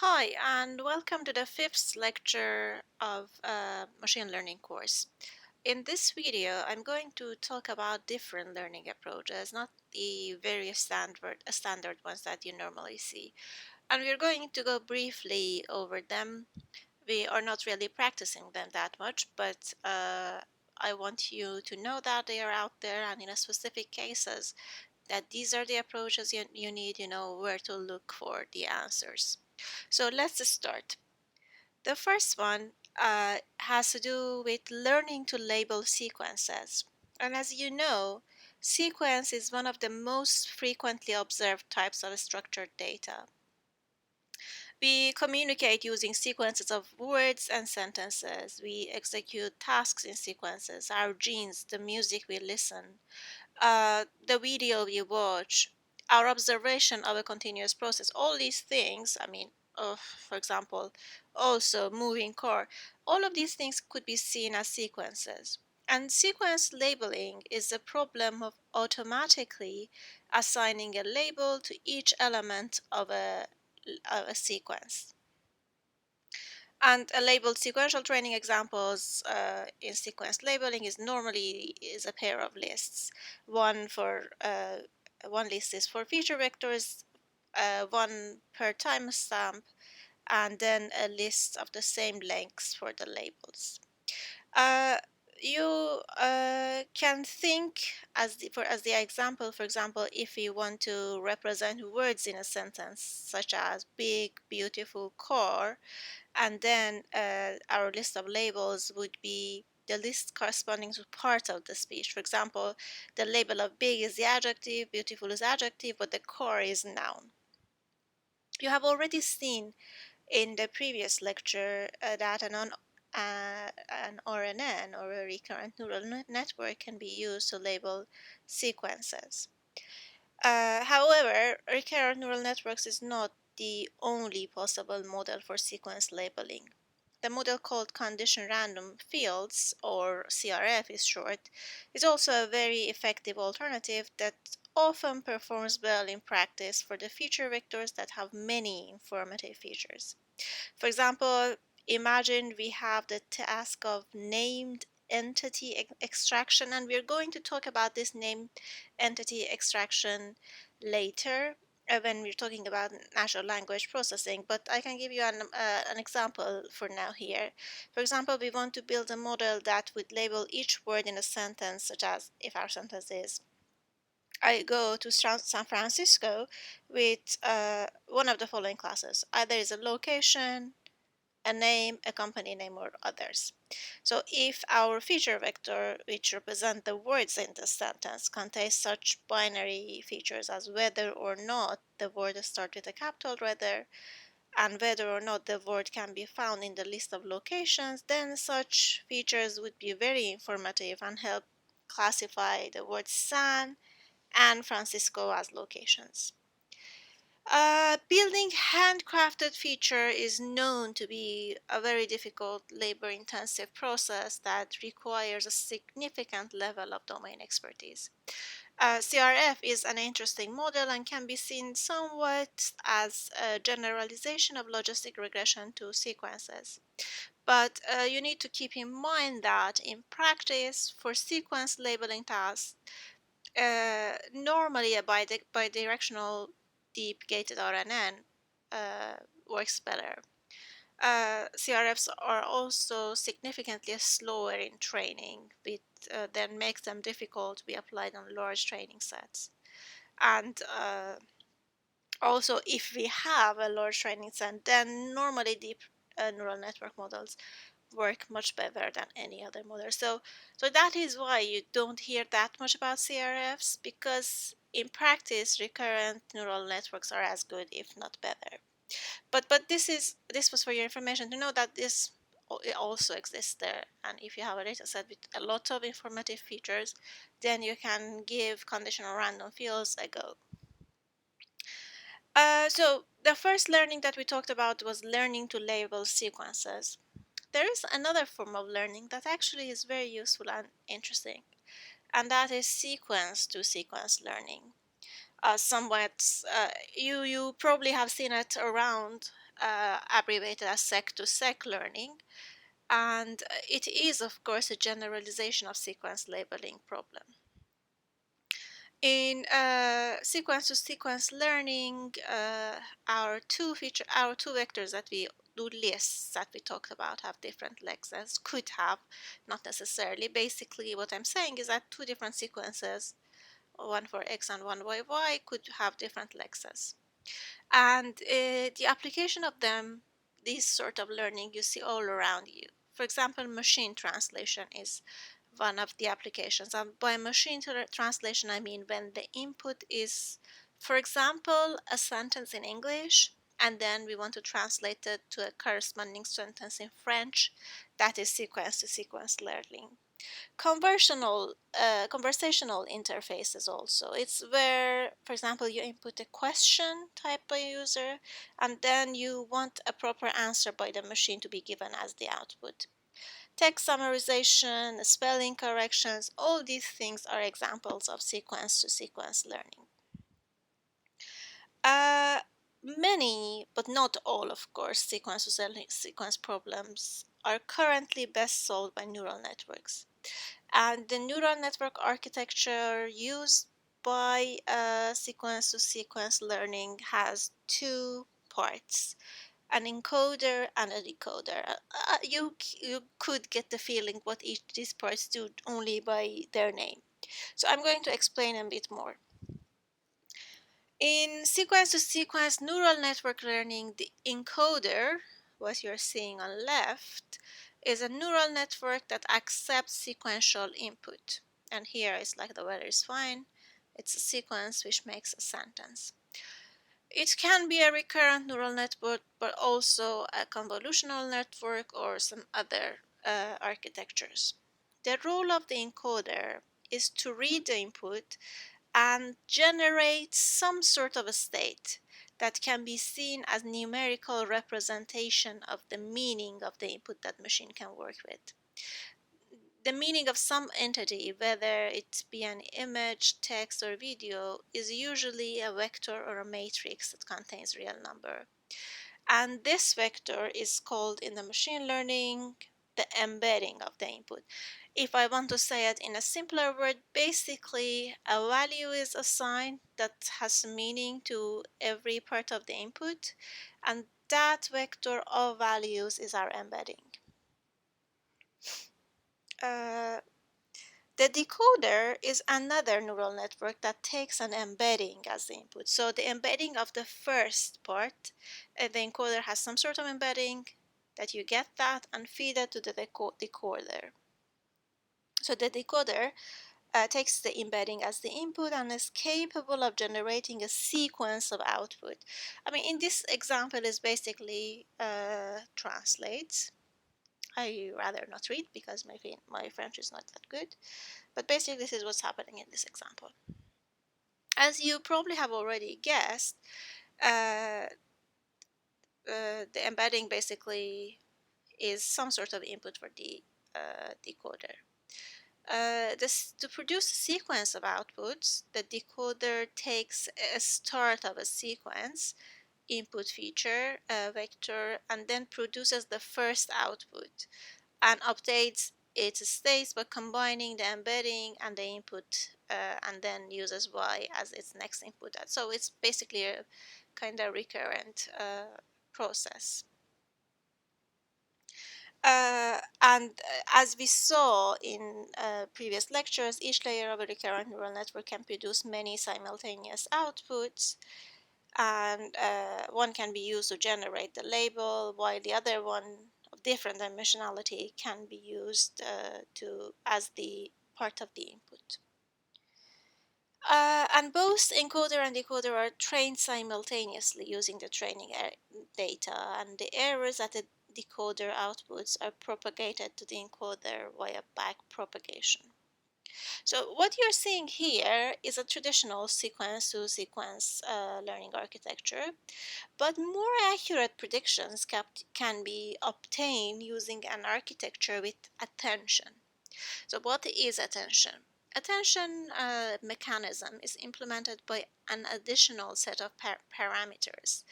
Hi, and welcome to the fifth lecture of machine learning course. In this video, I'm going to talk about different learning approaches, not the various standard ones that you normally see. And we're going to go briefly over them. We are not really practicing them that much, but I want you to know that they are out there, and in a specific cases, that these are the approaches you need, where to look for the answers. So let's start. The first one has to do with learning to label sequences. And as you know, sequence is one of the most frequently observed types of structured data. We communicate using sequences of words and sentences. We execute tasks in sequences. Our genes, the music we listen, the video we watch, our observation of a continuous process, all these things, for example, also moving car, all of these things could be seen as sequences. And sequence labeling is the problem of automatically assigning a label to each element of a sequence. And a labeled sequential training examples in sequence labeling is a pair of lists. One list is for feature vectors, one per timestamp, and then a list of the same lengths for the labels. Uh, you can think as the example. For example, if you want to represent words in a sentence, such as big, beautiful car, and then our list of labels would be the list corresponding to part of the speech. For example, the label of big is the adjective, beautiful is adjective, but the core is noun. You have already seen in the previous lecture that an RNN, or a recurrent neural network, can be used to label sequences. However, recurrent neural networks is not the only possible model for sequence labeling. The model called condition random fields, or CRF is short, is also a very effective alternative that often performs well in practice for the feature vectors that have many informative features. For example, imagine we have the task of named entity extraction, and we're going to talk about this named entity extraction later when we're talking about natural language processing, but I can give you an example for now here. For example, we want to build a model that would label each word in a sentence, such as if our sentence is I go to San Francisco with one of the following classes. Either is a location, a name, a company name, or others. So if our feature vector, which represent the words in the sentence, contains such binary features as whether or not the word starts with a capital letter and whether or not the word can be found in the list of locations, then such features would be very informative and help classify the words San and Francisco as locations. Building handcrafted feature is known to be a very difficult, labor-intensive process that requires a significant level of domain expertise. CRF is an interesting model and can be seen somewhat as a generalization of logistic regression to sequences. But you need to keep in mind that in practice, for sequence labeling tasks, normally a bidirectional deep gated RNN works better. CRFs are also significantly slower in training, which then makes them difficult to be applied on large training sets. And also, if we have a large training set, then normally deep neural network models work much better than any other model. So that is why you don't hear that much about CRFs, because in practice, recurrent neural networks are as good, if not better. But this was for your information to know that it also exists there. And if you have a data set with a lot of informative features, then you can give conditional random fields a go. So the first learning that we talked about was learning to label sequences. There is another form of learning that actually is very useful and interesting, and that is sequence to sequence learning. You probably have seen it around abbreviated as sec-to-sec learning, and it is, of course, a generalization of sequence labeling problem. In sequence-to-sequence learning, our two vectors that we do lists that we talked about have different lexes, could have, not necessarily. Basically, what I'm saying is that two different sequences, one for x and one for y, could have different lexes. And the application of them, this sort of learning, you see all around you. For example, machine translation is one of the applications. And by machine translation, I mean when the input is, for example, a sentence in English, and then we want to translate it to a corresponding sentence in French. That is sequence-to-sequence learning. Conversational interfaces also. It's where, for example, you input a question typed by a user, and then you want a proper answer by the machine to be given as the output. Text summarization, spelling corrections, all these things are examples of sequence-to-sequence learning. Many, but not all, of course, sequence problems are currently best solved by neural networks. And the neural network architecture used by sequence-to-sequence learning has two parts: an encoder and a decoder. You could get the feeling what each of these parts do only by their name. So I'm going to explain a bit more. In sequence-to-sequence neural network learning, the encoder, what you're seeing on left, is a neural network that accepts sequential input. And here it's like the weather is fine. It's a sequence which makes a sentence. It can be a recurrent neural network, but also a convolutional network or some other architectures. The role of the encoder is to read the input and generate some sort of a state that can be seen as numerical representation of the meaning of the input that machine can work with. The meaning of some entity, whether it be an image, text, or video, is usually a vector or a matrix that contains real number. And this vector is called in the machine learning the embedding of the input. If I want to say it in a simpler word, basically a value is assigned that has meaning to every part of the input, and that vector of values is our embedding. The decoder is another neural network that takes an embedding as the input. So the embedding of the first part, the encoder has some sort of embedding that you get that and feed it to the decoder. So the decoder takes the embedding as the input and is capable of generating a sequence of output. I mean, in this example is basically translates. I rather not read because my French is not that good. But basically, this is what's happening in this example. As you probably have already guessed, the embedding basically is some sort of input for the decoder. To produce a sequence of outputs, the decoder takes a start of a sequence, input feature, vector, and then produces the first output and updates its states by combining the embedding and the input, and then uses y as its next input. So it's basically a kind of recurrent process. And as we saw in previous lectures, each layer of a recurrent neural network can produce many simultaneous outputs, and one can be used to generate the label, while the other one of different dimensionality can be used as the part of the input. And both encoder and decoder are trained simultaneously using the training data, and the errors that the decoder outputs are propagated to the encoder via back propagation. So what you're seeing here is a traditional sequence-to-sequence learning architecture, but more accurate predictions can be obtained using an architecture with attention. So what is attention? Attention mechanism is implemented by an additional set of parameters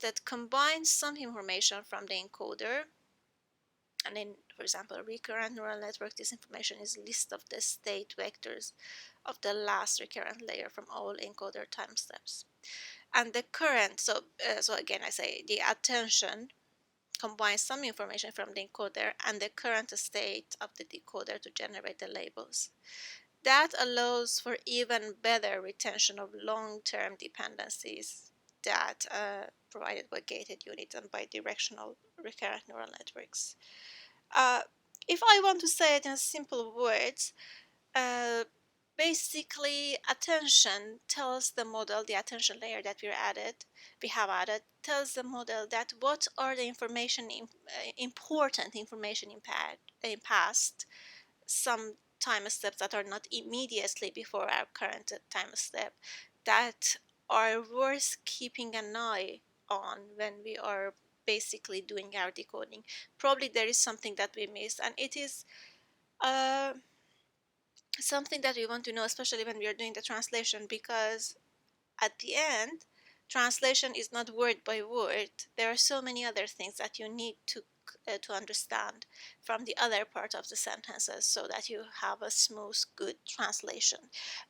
that combines some information from the encoder. And in, for example, recurrent neural network, this information is a list of the state vectors of the last recurrent layer from all encoder time steps. And the current, so again, I say the attention combines some information from the encoder and the current state of the decoder to generate the labels. That allows for even better retention of long-term dependencies that provided by gated unit and bidirectional recurrent neural networks. Uh, if I want to say it in simple words, uh, basically attention tells the model, the attention layer that we have added, tells the model that what are the important information in past, some time steps that are not immediately before our current time step, that are worth keeping an eye on when we are basically doing our decoding. Probably there is something that we missed, and it is uh, something that we want to know, especially when we are doing the translation, because at the end, translation is not word by word. There are so many other things that you need to understand from the other part of the sentences so that you have a smooth, good translation.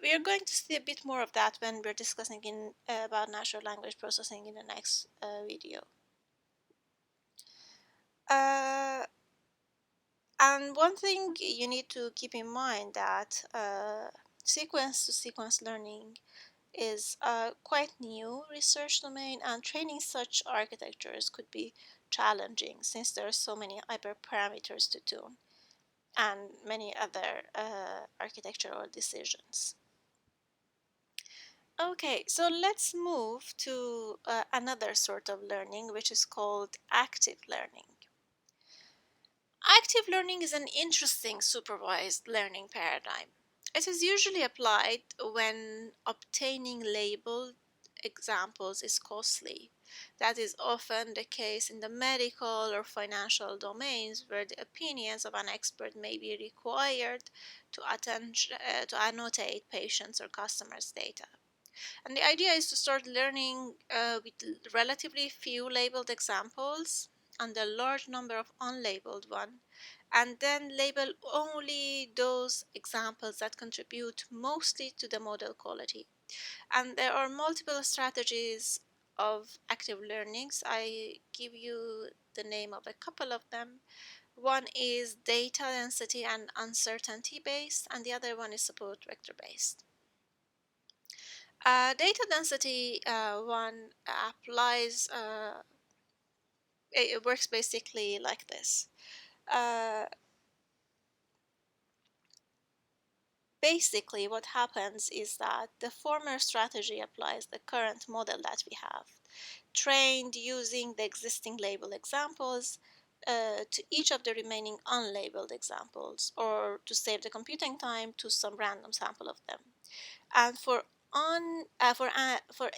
We are going to see a bit more of that when we're discussing about natural language processing in the next video. And one thing you need to keep in mind that sequence-to-sequence learning is a quite new research domain, and training such architectures could be challenging since there are so many hyperparameters to tune and many other architectural decisions. Okay, so let's move to another sort of learning, which is called active learning. Active learning is an interesting supervised learning paradigm. It is usually applied when obtaining labeled examples is costly. That is often the case in the medical or financial domains where the opinions of an expert may be required to annotate patients' or customers' data. And the idea is to start learning with relatively few labeled examples and a large number of unlabeled ones, and then label only those examples that contribute mostly to the model quality. And there are multiple strategies of active learnings. I give you the name of a couple of them. One is data density and uncertainty based, and the other one is support vector based. Data density one applies, it works basically like this. Uh, Basically, what happens is that the former strategy applies the current model that we have, trained using the existing label examples to each of the remaining unlabeled examples, or to save the computing time to some random sample of them. And for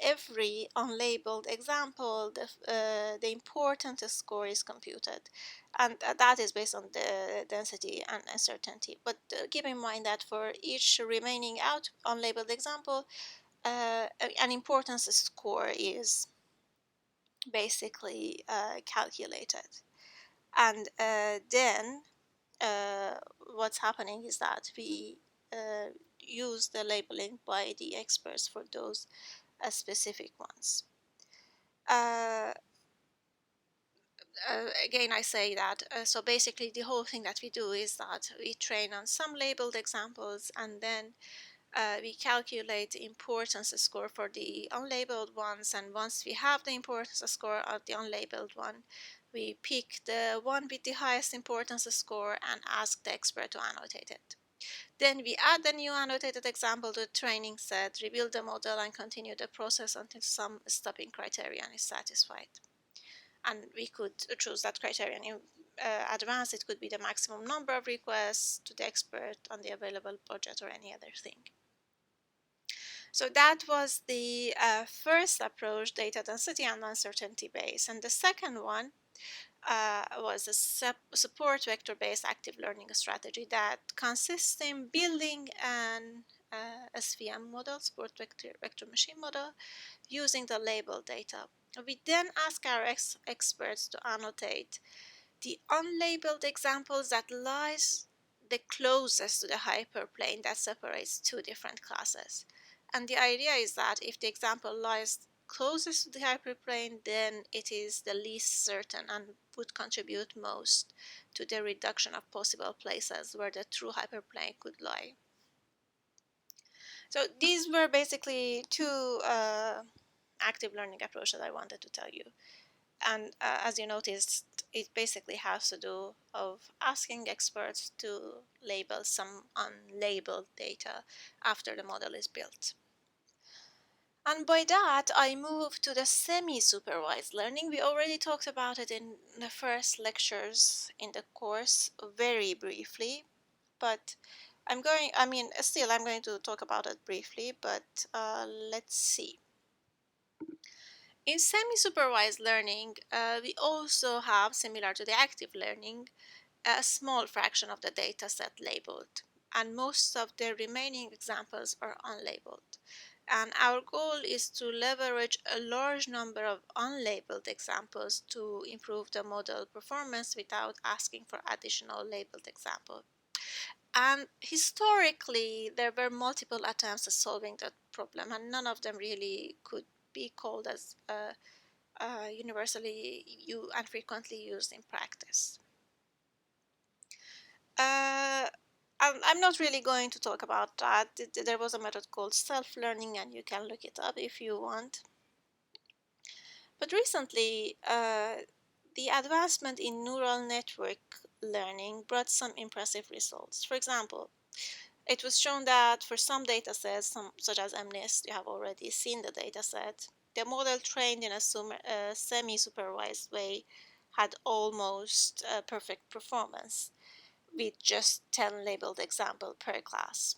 every unlabeled example, the importance score is computed, and that is based on the density and uncertainty. But keep in mind that for each remaining unlabeled example, an importance score is basically calculated. And then what's happening is that we use the labeling by the experts for those specific ones. Again, I say that, so basically the whole thing that we do is that we train on some labeled examples, and then we calculate the importance score for the unlabeled ones, and once we have the importance score of the unlabeled one, we pick the one with the highest importance score and ask the expert to annotate it. Then we add the new annotated example to the training set, rebuild the model, and continue the process until some stopping criterion is satisfied. And we could choose that criterion in advance. It could be the maximum number of requests to the expert on the available budget or any other thing. So that was the first approach, data density and uncertainty based. And the second one was a support vector based active learning strategy that consists in building an SVM model, support vector machine model, using the label data. We then ask our experts to annotate the unlabeled examples that lies the closest to the hyperplane that separates two different classes. And the idea is that if the example lies closest to the hyperplane, then it is the least certain and would contribute most to the reduction of possible places where the true hyperplane could lie. So these were basically two active learning approaches I wanted to tell you. And as you noticed, it basically has to do of asking experts to label some unlabeled data after the model is built. And by that, I move to the semi-supervised learning. We already talked about it in the first lectures in the course very briefly, but I'm going to talk about it briefly, but let's see. In semi-supervised learning, we also have, similar to the active learning, a small fraction of the data set labeled, and most of the remaining examples are unlabeled. And our goal is to leverage a large number of unlabeled examples to improve the model performance without asking for additional labeled examples. And historically, there were multiple attempts at solving that problem, and none of them really could be called as universally and frequently used in practice. I'm not really going to talk about that. There was a method called self-learning, and you can look it up if you want. But recently, the advancement in neural network learning brought some impressive results. For example, it was shown that for some datasets, such as MNIST, you have already seen the dataset, the model trained in a semi-supervised way had almost perfect performance with just 10 labeled examples per class.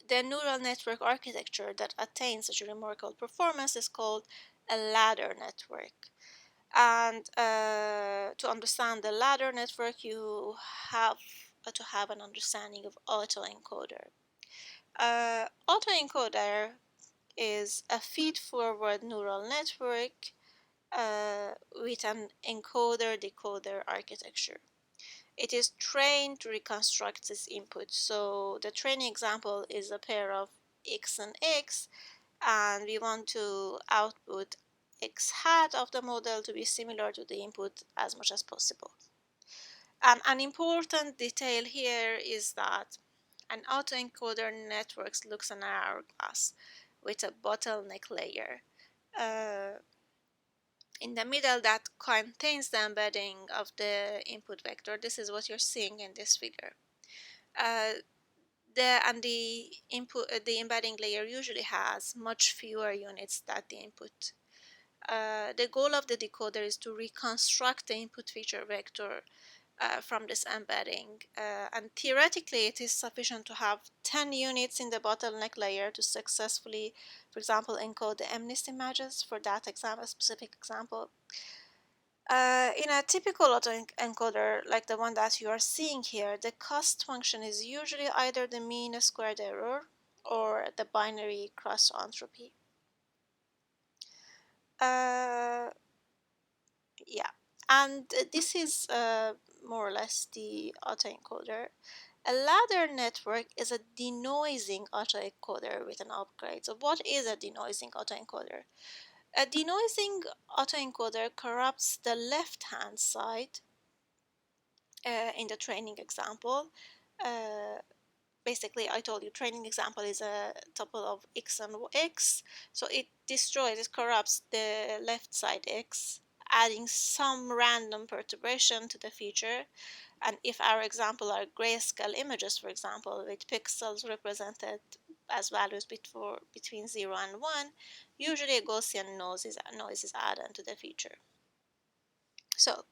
The neural network architecture that attains such a remarkable performance is called a ladder network. And to understand the ladder network, you have to have an understanding of autoencoder. Autoencoder is a feed-forward neural network with an encoder-decoder architecture. It is trained to reconstruct this input. So the training example is a pair of x and x, and we want to output x hat of the model to be similar to the input as much as possible. And an important detail here is that an autoencoder network looks an hourglass with a bottleneck layer in the middle that contains the embedding of the input vector. This is what you're seeing in this figure. The embedding layer usually has much fewer units than the input. The goal of the decoder is to reconstruct the input feature vector from this embedding, and theoretically it is sufficient to have 10 units in the bottleneck layer to successfully, for example, encode the MNIST images for that specific example. In a typical autoencoder like the one that you are seeing here, the cost function is usually either the mean squared error or the binary cross entropy. Yeah, and this is more or less the autoencoder. A ladder network is a denoising autoencoder with an upgrade. So what is a denoising autoencoder? A denoising autoencoder corrupts the left-hand side in the training example. Basically, I told you training example is a tuple of x and x. So it corrupts the left side x, adding some random perturbation to the feature. And if our example are grayscale images, for example, with pixels represented as values between 0 and 1, usually a Gaussian noise is added to the feature. So,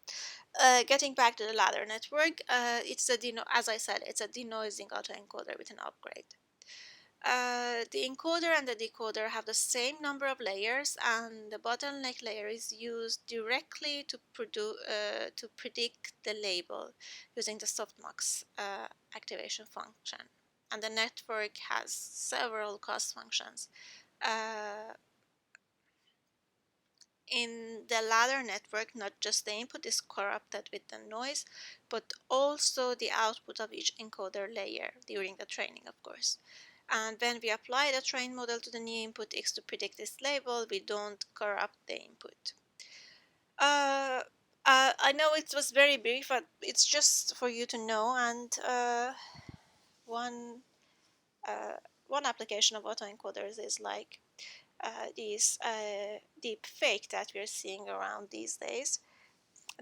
getting back to the ladder network, as I said, it's a denoising autoencoder with an upgrade. The encoder and the decoder have the same number of layers, and the bottleneck layer is used directly to predict the label using the softmax activation function. and the network has several cost functions. Uh, in the ladder network, not just the input is corrupted with the noise, but also the output of each encoder layer during the training, of course. And when we apply the trained model to the new input X to predict this label, we don't corrupt the input. Uh, I know it was very brief, but it's just for you to know. And one uh, one application of autoencoders is like these deep fake that we're seeing around these days.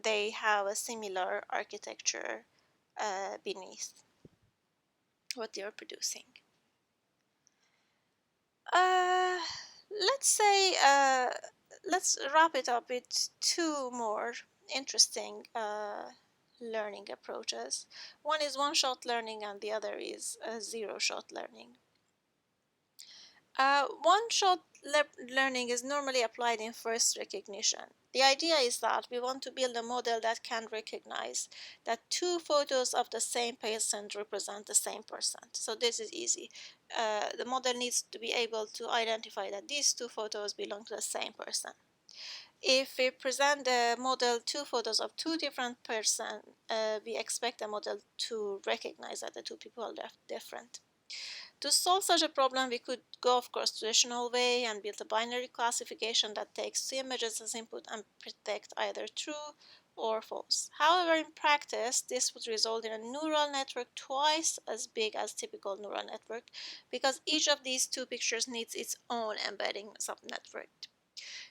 They have a similar architecture beneath what they're producing. Uh, let's say let's wrap it up with two more interesting learning approaches. One is one-shot learning and the other is zero-shot learning. One-shot learning is normally applied in first recognition. The idea is that we want to build a model that can recognize that two photos of the same person represent the same person. So this is easy. The model needs to be able to identify that these two photos belong to the same person. If we present the model two photos of two different persons, we expect the model to recognize that the two people are different. To solve such a problem, we could go, of course, traditional way and build a binary classification that takes two images as input and predict either true or false. However, in practice, this would result in a neural network twice as big as typical neural network because each of these two pictures needs its own embedding subnetwork.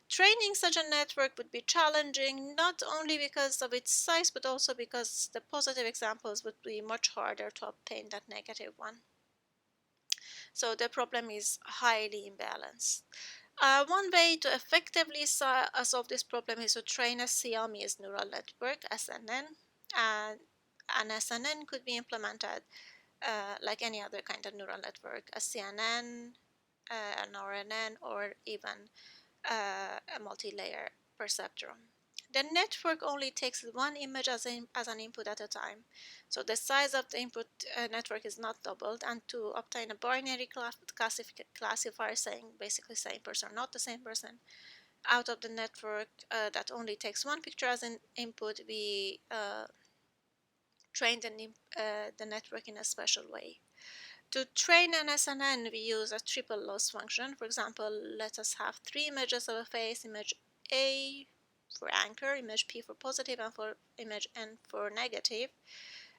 Training such a network would be challenging not only because of its size but also because the positive examples would be much harder to obtain than negative one. So the problem is highly imbalanced. One way to effectively solve this problem is to train a Siamese neural network, SNN, and an SNN could be implemented like any other kind of neural network, a CNN, an RNN, or even a multi-layer perceptron. The network only takes one image as an input at a time. So the size of the input network is not doubled, and to obtain a binary classifier saying basically same person or not the same person out of the network that only takes one picture as an input, we train the network in a special way. To train an SNN, we use a triple loss function. For example, let us have three images of a face, image A for anchor, image P for positive, and for image N for negative.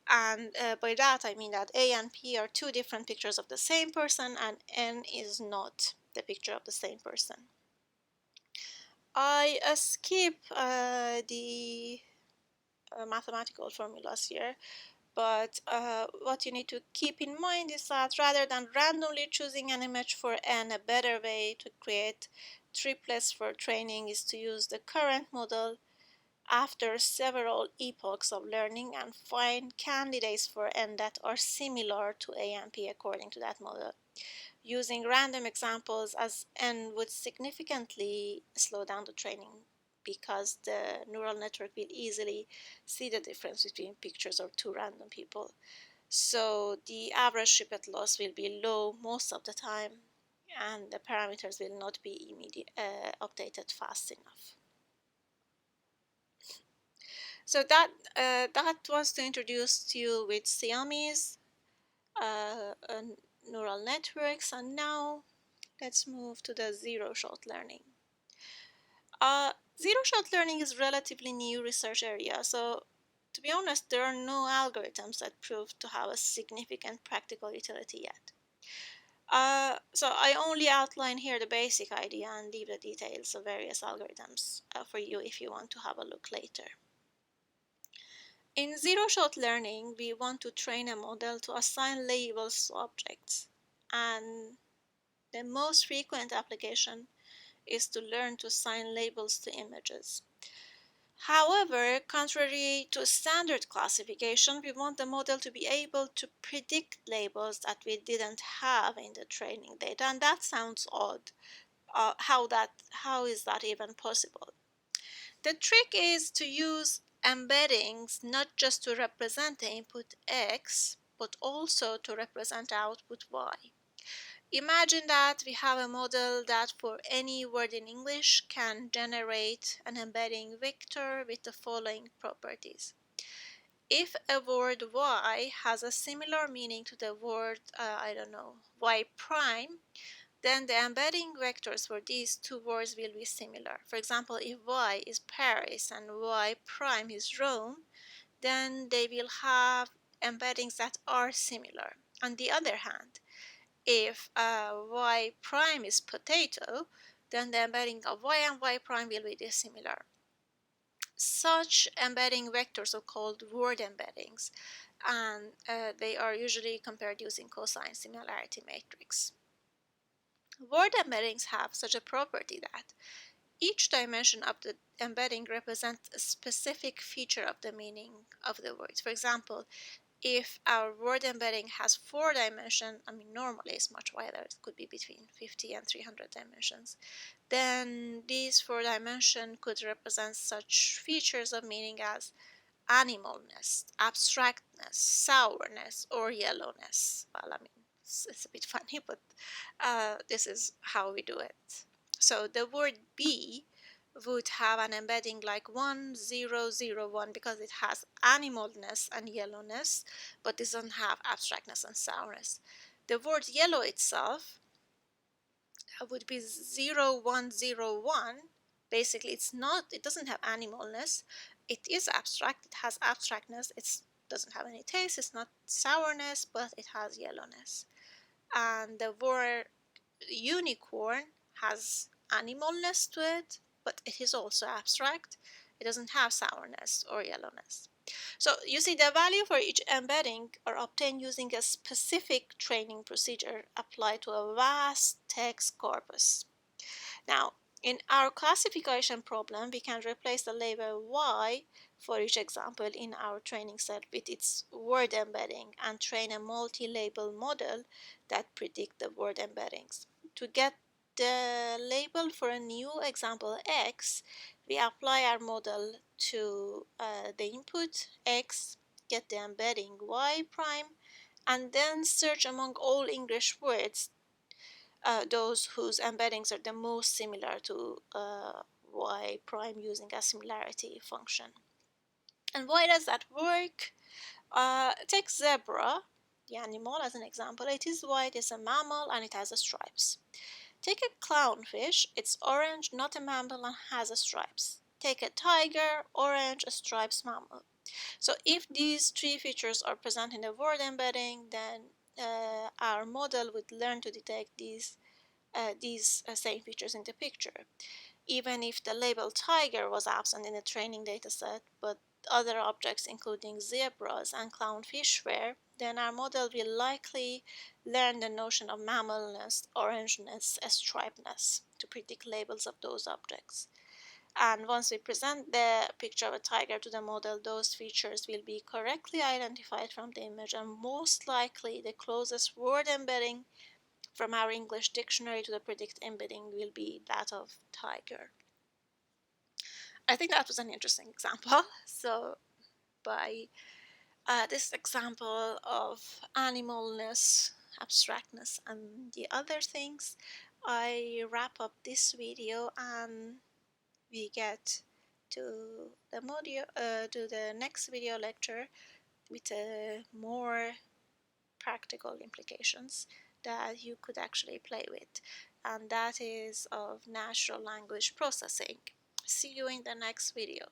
And by that I mean that A and P are two different pictures of the same person, and N is not the picture of the same person. I skip the mathematical formulas here, but what you need to keep in mind is that rather than randomly choosing an image for N, a better way to create triplets for training is to use the current model after several epochs of learning and find candidates for N that are similar to A and P according to that model. Using random examples as N would significantly slow down the training because the neural network will easily see the difference between pictures of two random people. So the average triplet loss will be low most of the time, and the parameters will not be updated fast enough. So that was to introduce you with Xiaomi's neural networks, and now let's move to the zero-shot learning. Zero-shot learning is relatively new research area, so to be honest, there are no algorithms that prove to have a significant practical utility yet. So I only outline here the basic idea and leave the details of various algorithms for you if you want to have a look later. In zero-shot learning, we want to train a model to assign labels to objects, and the most frequent application is to learn to assign labels to images. However, contrary to standard classification, we want the model to be able to predict labels that we didn't have in the training data, and that sounds odd. How is that even possible? The trick is to use embeddings not just to represent the input X, but also to represent output y. Imagine that we have a model that for any word in English can generate an embedding vector with the following properties. If a word y has a similar meaning to the word, I don't know, y prime, then the embedding vectors for these two words will be similar. For example, if y is Paris and y prime is Rome, then they will have embeddings that are similar. On the other hand, if y prime is potato, then the embedding of y and y prime will be dissimilar. Such embedding vectors are called word embeddings, and they are usually compared using cosine similarity matrix. Word embeddings have such a property that each dimension of the embedding represents a specific feature of the meaning of the words. For example, if our word embedding has 4 dimensions, I mean normally it's much wider, it could be between 50 and 300 dimensions, then these 4 dimensions could represent such features of meaning as animalness, abstractness, sourness, or yellowness. Well, I mean, it's a bit funny, but this is how we do it. So the word be would have an embedding like 1001 because it has animalness and yellowness, but doesn't have abstractness and sourness. The word yellow itself would be 0101. Basically, it doesn't have animalness. It is abstract, it has abstractness, it doesn't have any taste, it's not sourness, but it has yellowness. And the word unicorn has animalness to it, but it is also abstract. It doesn't have sourness or yellowness. So you see, the value for each embedding are obtained using a specific training procedure applied to a vast text corpus. Now, in our classification problem, we can replace the label y for each example in our training set with its word embedding and train a multi-label model that predict the word embeddings. To get the label for a new example x, we apply our model to the input x, get the embedding y prime, and then search among all English words those whose embeddings are the most similar to y prime using a similarity function. And why does that work? Take zebra, the animal, as an example. It is white, it's a mammal, and it has stripes. Take a clownfish, it's orange, not a mammal, and has stripes. Take a tiger, orange, a stripes mammal. So if these 3 features are present in the word embedding, then our model would learn to detect these same features in the picture. Even if the label tiger was absent in the training dataset, but other objects including zebras and clownfish were, then our model will likely learn the notion of mammalness, orangeness, stripeness to predict labels of those objects. And once we present the picture of a tiger to the model, those features will be correctly identified from the image, and most likely the closest word embedding from our English dictionary to the predict embedding will be that of tiger. I think that was an interesting example. So by this example of animalness, abstractness, and the other things, I wrap up this video and we get to the next video lecture with more practical implications that you could actually play with, and that is of natural language processing. See you in the next video.